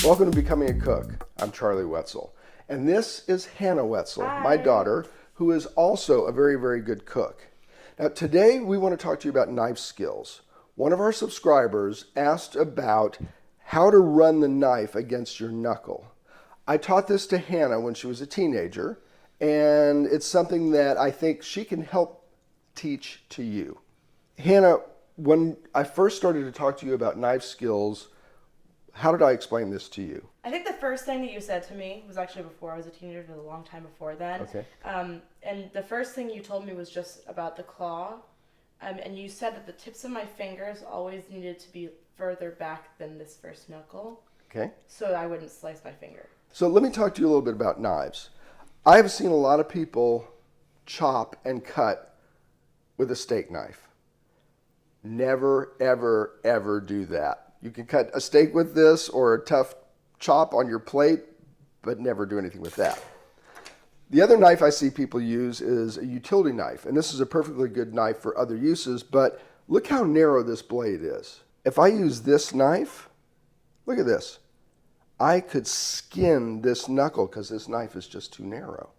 Welcome to Becoming a Cook. I'm Charlie Wetzel. And this is Hannah Wetzel, my daughter, who is also a very, very good cook. Now today we want to talk to you about knife skills. One of our subscribers asked about how to run the knife against your knuckle. I taught this to Hannah when she was a teenager, and it's something that I think she can help teach to you. Hannah, when I first started to talk to you about knife skills, how did I explain this to you? I think the first thing that you said to me was actually before I was a teenager, it was a long time before then. Okay. And the first thing you told me was just about the claw. And you said that the tips of my fingers always needed to be further back than this first knuckle. Okay. So I wouldn't slice my finger. So let me talk to you a little bit about knives. I've seen a lot of people chop and cut with a steak knife. Never, ever, ever do that. You can cut a steak with this or a tough chop on your plate, but never do anything with that. The other knife I see people use is a utility knife, and this is a perfectly good knife for other uses, but look how narrow this blade is. If I use this knife, look at this. I could skin this knuckle because this knife is just too narrow.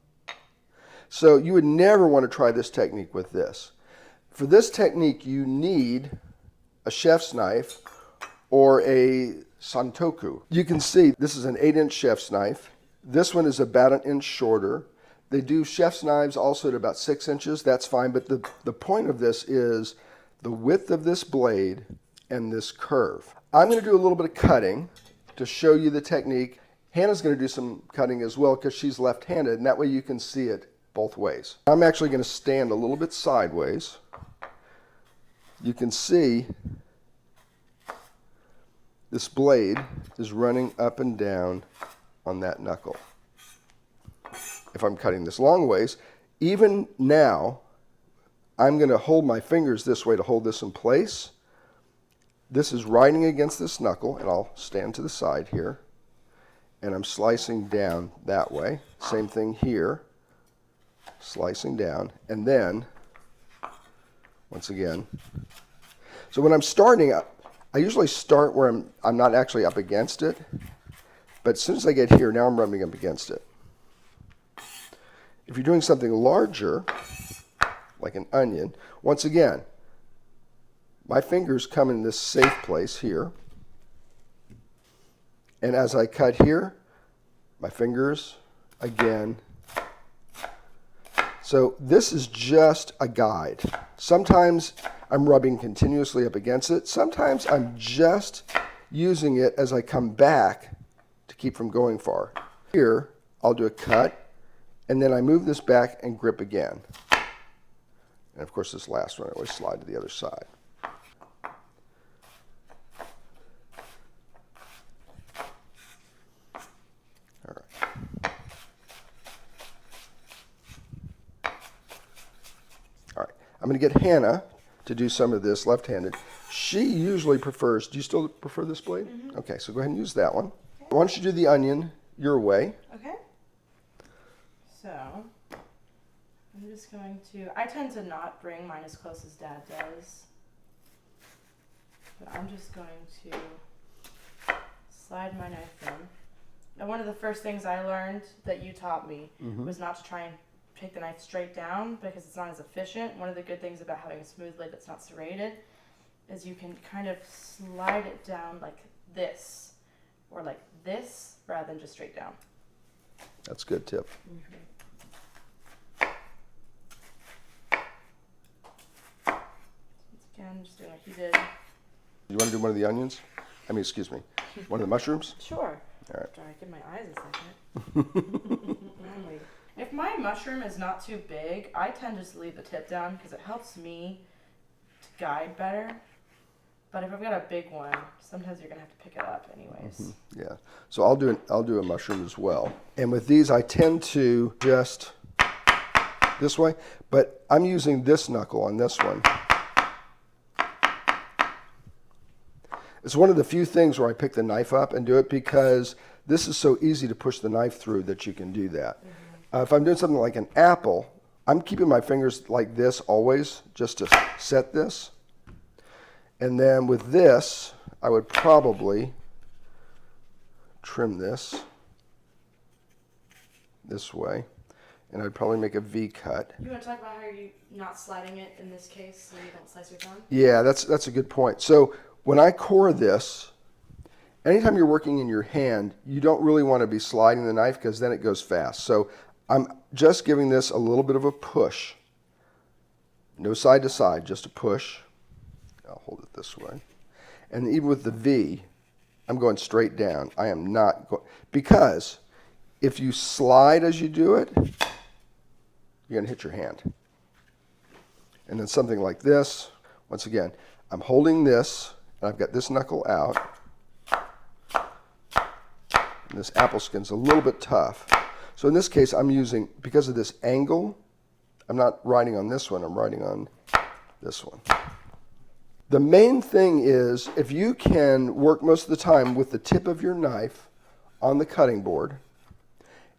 So you would never want to try this technique with this. For this technique, you need a chef's knife or a santoku. You can see this is an 8-inch chef's knife. This one is about an inch shorter. They do chef's knives also at about 6 inches. That's fine, but the point of this is the width of this blade and this curve. I'm going to do a little bit of cutting to show you the technique. Hannah's going to do some cutting as well because she's left-handed, and that way you can see it both ways. I'm actually going to stand a little bit sideways. You can see this blade is running up and down on that knuckle. If I'm cutting this long ways, even now, I'm going to hold my fingers this way to hold this in place. This is riding against this knuckle, and I'll stand to the side here, and I'm slicing down that way. Same thing here, slicing down, and then, once again. So when I'm starting up, I usually start where I'm not actually up against it, but as soon as I get here, now I'm rubbing up against it. If you're doing something larger, like an onion, once again, my fingers come in this safe place here, and as I cut here, my fingers again. So this is just a guide. Sometimes I'm rubbing continuously up against it. Sometimes I'm just using it as I come back to keep from going far. Here, I'll do a cut, and then I move this back and grip again. And of course, this last one, I always slide to the other side. All right. All right, I'm going to get Hannah to do some of this left-handed. She usually prefers, do you still prefer this blade? Mm-hmm. Okay, so go ahead and use that one. Okay. Why don't you do the onion your way? Okay. So, I'm just going to, I tend to not bring mine as close as Dad does. But I'm just going to slide my knife in. Now, one of the first things I learned that you taught me was not to try and take the knife straight down because it's not as efficient. One of the good things about having a smooth blade that's not serrated is you can kind of slide it down like this or like this rather than just straight down. That's a good tip. Again, just doing what he did. You want to do one of the onions? Excuse me, one of the mushrooms? Sure. All right. After I give my eyes a second. If my mushroom is not too big, I tend to just leave the tip down because it helps me to guide better. But if I've got a big one, sometimes you're gonna have to pick it up anyways. Yeah. So I'll do a mushroom as well. And with these, I tend to just this way, but I'm using this knuckle on this one. It's one of the few things where I pick the knife up and do it because this is so easy to push the knife through that you can do that. If I'm doing something like an apple, I'm keeping my fingers like this always just to set this. And then with this, I would probably trim this way, and I'd probably make a V cut. You want to talk about how you're not sliding it in this case so you don't slice your thumb? Yeah, that's a good point. So when I core this, anytime you're working in your hand, you don't really want to be sliding the knife because then it goes fast. So I'm just giving this a little bit of a push. No side to side, just a push. I'll hold it this way. And even with the V, I'm going straight down. I am not going, because if you slide as you do it, you're going to hit your hand. And then something like this, once again, I'm holding this, and I've got this knuckle out. And this apple skin's a little bit tough. So in this case, I'm using, because of this angle, I'm not writing on this one, I'm writing on this one. The main thing is, if you can work most of the time with the tip of your knife on the cutting board,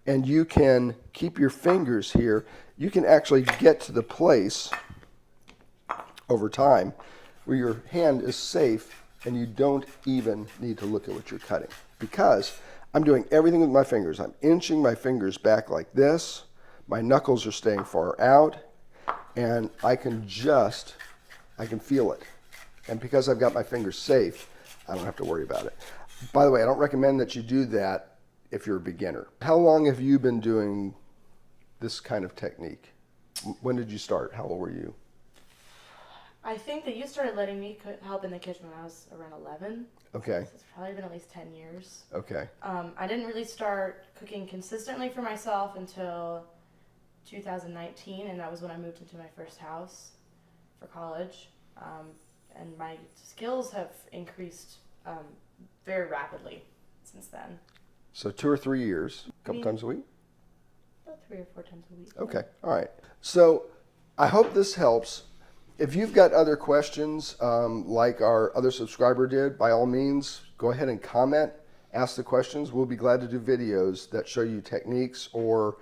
and you can keep your fingers here, you can actually get to the place over time where your hand is safe and you don't even need to look at what you're cutting. Because I'm doing everything with my fingers. I'm inching my fingers back like this. My knuckles are staying far out, and I can feel it. And because I've got my fingers safe, I don't have to worry about it. By the way, I don't recommend that you do that if you're a beginner. How long have you been doing this kind of technique? When did you start? How old were you? I think that you started letting me help in the kitchen when I was around 11. Okay. So it's probably been at least 10 years. Okay. I didn't really start cooking consistently for myself until 2019, and that was when I moved into my first house for college. And my skills have increased very rapidly since then. So 2 or 3 years, a couple times a week? About 3 or 4 times a week. Okay, all right. So I hope this helps. If you've got other questions, like our other subscriber did, by all means, go ahead and comment, ask the questions. We'll be glad to do videos that show you techniques or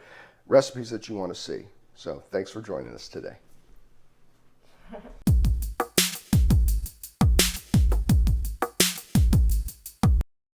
recipes that you want to see. So thanks for joining us today.